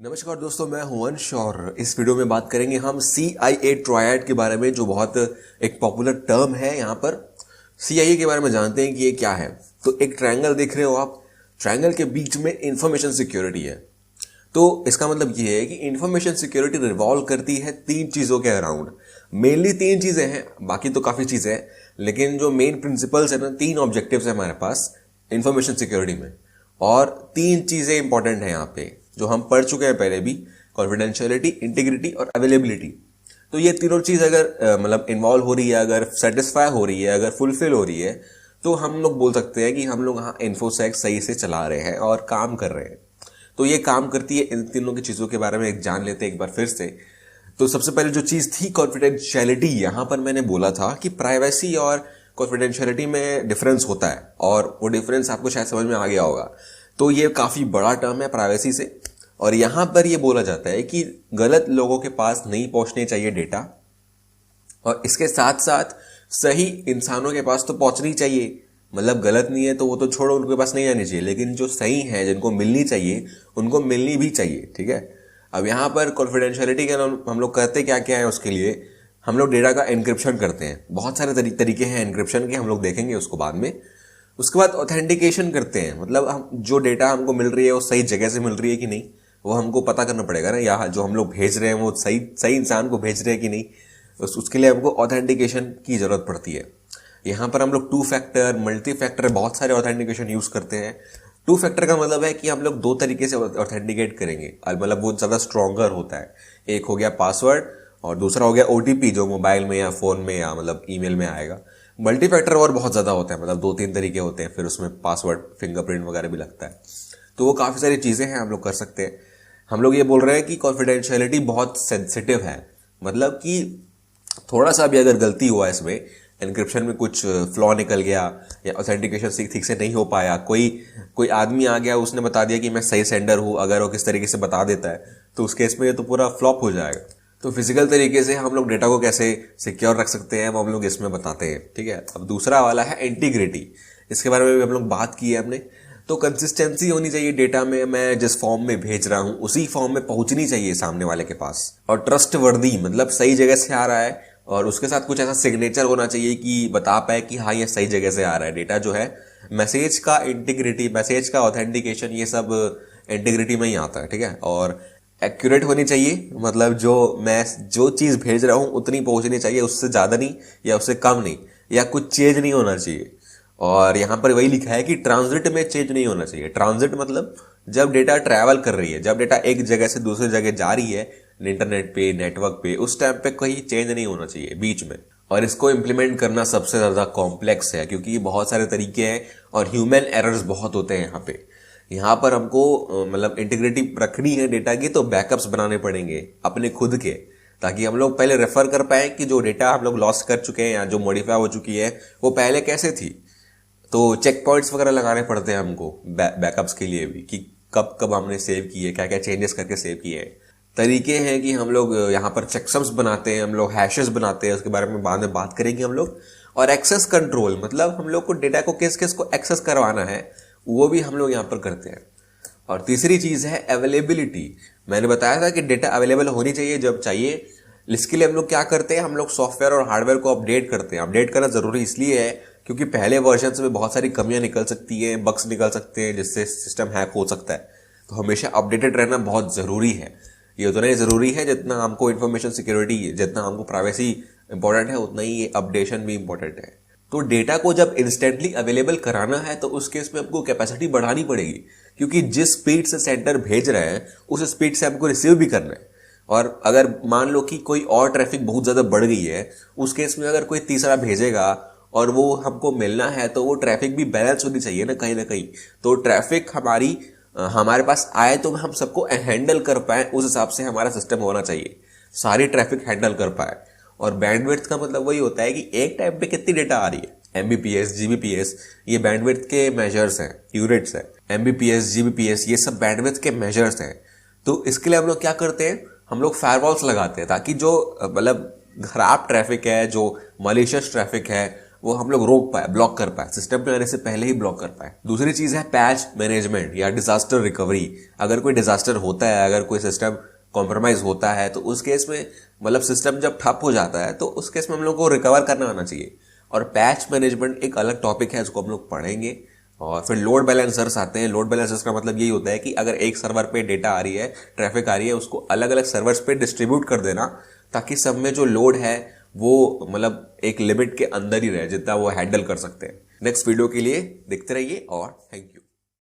नमस्कार दोस्तों, मैं हूं वंश और इस वीडियो में बात करेंगे हम CIA ट्रायड के बारे में, जो बहुत एक पॉपुलर टर्म है। यहाँ पर CIA के बारे में जानते हैं कि ये क्या है। तो एक ट्रायंगल देख रहे हो आप, ट्रायंगल के बीच में इंफॉर्मेशन सिक्योरिटी है। तो इसका मतलब ये है कि इंफॉर्मेशन सिक्योरिटी रिवॉल्व करती है तीन चीज़ों के अराउंड। मेनली तीन चीज़ें हैं, बाकी तो काफ़ी चीज़ें हैं, लेकिन जो मेन प्रिंसिपल्स है ना, तीन ऑब्जेक्टिव्स है हमारे पास इंफॉर्मेशन सिक्योरिटी में। और तीन चीज़ें इंपॉर्टेंट हैं यहाँ पे, जो हम पढ़ चुके हैं पहले भी: कॉन्फिडेंशियलिटी, इंटीग्रिटी और अवेलेबिलिटी। तो ये तीनों चीज़ अगर मतलब इन्वॉल्व हो रही है, अगर सेटिस्फाई हो रही है, अगर फुलफिल हो रही है, तो हम लोग बोल सकते हैं कि हम लोग हाँ इन्फोसेक सही से चला रहे हैं और काम कर रहे हैं। तो ये काम करती है। इन तीनों की चीज़ों के बारे में एक जान लेते हैं एक बार फिर से। तो सबसे पहले जो चीज़ थी कॉन्फिडेंशियलिटी, यहाँ पर मैंने बोला था कि प्राइवेसी और कॉन्फिडेंशियलिटी में डिफरेंस होता है, और वो डिफरेंस आपको शायद समझ में आ गया होगा। तो ये काफ़ी बड़ा टर्म है प्राइवेसी से, और यहाँ पर ये बोला जाता है कि गलत लोगों के पास नहीं पहुँचने चाहिए डेटा, और इसके साथ साथ सही इंसानों के पास तो पहुँचनी चाहिए। मतलब गलत नहीं है तो वो तो छोड़ो, उनके पास नहीं आनी चाहिए, लेकिन जो सही है, जिनको मिलनी चाहिए, उनको मिलनी भी चाहिए। ठीक है। अब यहाँ पर कॉन्फिडेंशियलिटी के हम लोग करते क्या क्या है, उसके लिए हम लोग डेटा का एन्क्रिप्शन करते हैं। बहुत सारे तरीके हैं एन्क्रिप्शन के, हम लोग देखेंगे उसको बाद में। उसके बाद ऑथेंटिकेशन करते हैं, मतलब हम जो डेटा हमको मिल रही है वो सही जगह से मिल रही है कि नहीं, वो हमको पता करना पड़ेगा ना। या जो हम लोग भेज रहे हैं वो सही इंसान को भेज रहे हैं कि नहीं, उसके लिए हमको ऑथेंटिकेशन की जरूरत पड़ती है। यहाँ पर हम लोग 2 फैक्टर, मल्टी फैक्टर, बहुत सारे ऑथेंटिकेशन यूज करते हैं। 2 फैक्टर का मतलब है कि हम लोग 2 तरीके से ऑथेंटिकेट करेंगे, मतलब वो ज़्यादा स्ट्रॉन्गर होता है। एक हो गया पासवर्ड और दूसरा हो गया OTP, जो मोबाइल में या फ़ोन में या मतलब ईमेल में आएगा। मल्टी फैक्टर और बहुत ज़्यादा होता है, मतलब 2-3 तरीके होते हैं, फिर उसमें पासवर्ड, फिंगरप्रिंट वगैरह भी लगता है। तो वो काफ़ी सारी चीज़ें हैं, हम लोग कर सकते हैं। हम लोग ये बोल रहे हैं कि कॉन्फिडेंशियलिटी बहुत सेंसिटिव है, मतलब कि थोड़ा सा भी अगर गलती हुआ इसमें, एन्क्रिप्शन में कुछ फ्लॉ निकल गया या ऑथेंटिकेशन ठीक से नहीं हो पाया, कोई आदमी आ गया, उसने बता दिया कि मैं सही सेंडर हूँ, अगर वो किस तरीके से बता देता है, तो उस केस में ये तो पूरा फ्लॉप हो जाएगा। तो फिजिकल तरीके से हम लोग डेटा को कैसे सिक्योर रख सकते हैं, वो हम लोग इसमें बताते हैं। ठीक है। अब दूसरा वाला है इंटीग्रिटी। इसके बारे में भी हम लोग बात की है हमने। तो कंसिस्टेंसी होनी चाहिए डेटा में, मैं जिस फॉर्म में भेज रहा हूँ उसी फॉर्म में पहुंचनी चाहिए सामने वाले के पास। और ट्रस्ट वर्दी, मतलब सही जगह से आ रहा है, और उसके साथ कुछ ऐसा सिग्नेचर होना चाहिए कि बता पाए कि हाँ ये सही जगह से आ रहा है डेटा। जो है मैसेज का इंटीग्रिटी, मैसेज का ऑथेंटिकेशन, ये सब इंटीग्रिटी में ही आता है। ठीक है। और एक्यूरेट होनी चाहिए, मतलब जो चीज़ भेज रहा हूँ उतनी पहुंचनी चाहिए, उससे ज़्यादा नहीं या उससे कम नहीं, या कुछ चेंज नहीं होना चाहिए। और यहाँ पर वही लिखा है कि ट्रांजिट में चेंज नहीं होना चाहिए। ट्रांजिट मतलब जब डेटा ट्रैवल कर रही है, जब डेटा एक जगह से दूसरी जगह जा रही है इंटरनेट पे, नेटवर्क पे, उस टाइम पे कोई चेंज नहीं होना चाहिए बीच में। और इसको इम्प्लीमेंट करना सबसे ज़्यादा कॉम्प्लेक्स है, क्योंकि बहुत सारे तरीके हैं और ह्यूमन एरर्स बहुत होते हैं यहाँ पर हमको मतलब इंटीग्रिटी रखनी है डेटा की, तो बैकअप्स बनाने पड़ेंगे अपने खुद के, ताकि हम लोग पहले रेफर कर पाए कि जो डेटा हम लोग लॉस्ट कर चुके हैं या जो मॉडिफाई हो चुकी है वो पहले कैसे थी। तो चेक पॉइंट्स वगैरह लगाने पड़ते हैं हमको बैकअप्स के लिए भी, कि कब कब हमने सेव किए, क्या क्या चेंजेस करके सेव किए हैं। तरीके हैं कि हम लोग यहाँ पर चेकसम्स बनाते हैं, हम लोग हैशेस बनाते हैं, उसके बारे में बाद में बात करेंगे हम लोग। और एक्सेस कंट्रोल, मतलब हम लोग को डेटा को किस किस को एक्सेस करवाना है, वो भी हम लोग यहाँ पर करते हैं। और तीसरी चीज़ है अवेलेबिलिटी। मैंने बताया था कि डेटा अवेलेबल होनी चाहिए जब चाहिए। इसके लिए हम लोग क्या करते हैं, हम लोग सॉफ्टवेयर और हार्डवेयर को अपडेट करते हैं। अपडेट करना ज़रूरी इसलिए है क्योंकि पहले वर्जन्स में बहुत सारी कमियां निकल सकती हैं, बग्स निकल सकते हैं, जिससे सिस्टम हैक हो सकता है। तो हमेशा अपडेटेड रहना बहुत ज़रूरी है। ये उतना ही ज़रूरी है जितना हमको इन्फॉर्मेशन सिक्योरिटी, जितना हमको प्राइवेसी इंपॉर्टेंट है, उतना ही ये अपडेशन भी इंपॉर्टेंट है। तो डेटा को जब इंस्टेंटली अवेलेबल कराना है तो उस केस में हमको कैपेसिटी बढ़ानी पड़ेगी, क्योंकि जिस स्पीड से सेंटर भेज रहे हैं उस स्पीड से हमको रिसीव भी करना है। और अगर मान लो कि कोई और ट्रैफिक बहुत ज़्यादा बढ़ गई है, उस केस में अगर कोई तीसरा भेजेगा और वो हमको मिलना है, तो वो ट्रैफिक भी बैलेंस होनी चाहिए ना कहीं। तो ट्रैफिक हमारे पास आए तो हम सबको हैंडल कर पाए, उस हिसाब से हमारा सिस्टम होना चाहिए, सारी ट्रैफिक हैंडल कर पाए। और बैंडविड्थ का मतलब वही होता है कि एक टाइम पे कितनी डेटा आ रही है। MBPS, GBPS, ये बैंडविड्थ के मेजर्स हैं, यूनिट्स हैं। MBPS, GBPS, ये सब बैंडविड्थ के मेजर्स हैं। तो इसके लिए हम लोग क्या करते हैं, हम लोग फायरवॉल्स लगाते हैं, ताकि जो मतलब खराब ट्रैफिक है, जो मलिशियस ट्रैफिक है, वो हम लोग रोक पाए, ब्लॉक कर पाए, सिस्टम पे आने से पहले ही ब्लॉक कर पाए। दूसरी चीज है पैच मैनेजमेंट या डिजास्टर रिकवरी। अगर कोई डिजास्टर होता है, अगर कोई सिस्टम कॉम्प्रोमाइज होता है, तो उस केस में मतलब सिस्टम जब ठप हो जाता है तो उस केस में हम लोग को रिकवर करना आना चाहिए। और पैच मैनेजमेंट एक अलग टॉपिक है, इसको हम लोग पढ़ेंगे। और फिर लोड बैलेंसर्स आते हैं। लोड बैलेंसर्स का मतलब यही होता है कि अगर एक सर्वर पे डेटा आ रही है, ट्रैफिक आ रही है, उसको अलग अलग सर्वर्स पे डिस्ट्रीब्यूट कर देना, ताकि सब में जो लोड है वो मतलब एक लिमिट के अंदर ही रहे, जितना वो हैंडल कर सकते हैं। नेक्स्ट वीडियो के लिए देखते रहिए और थैंक यू।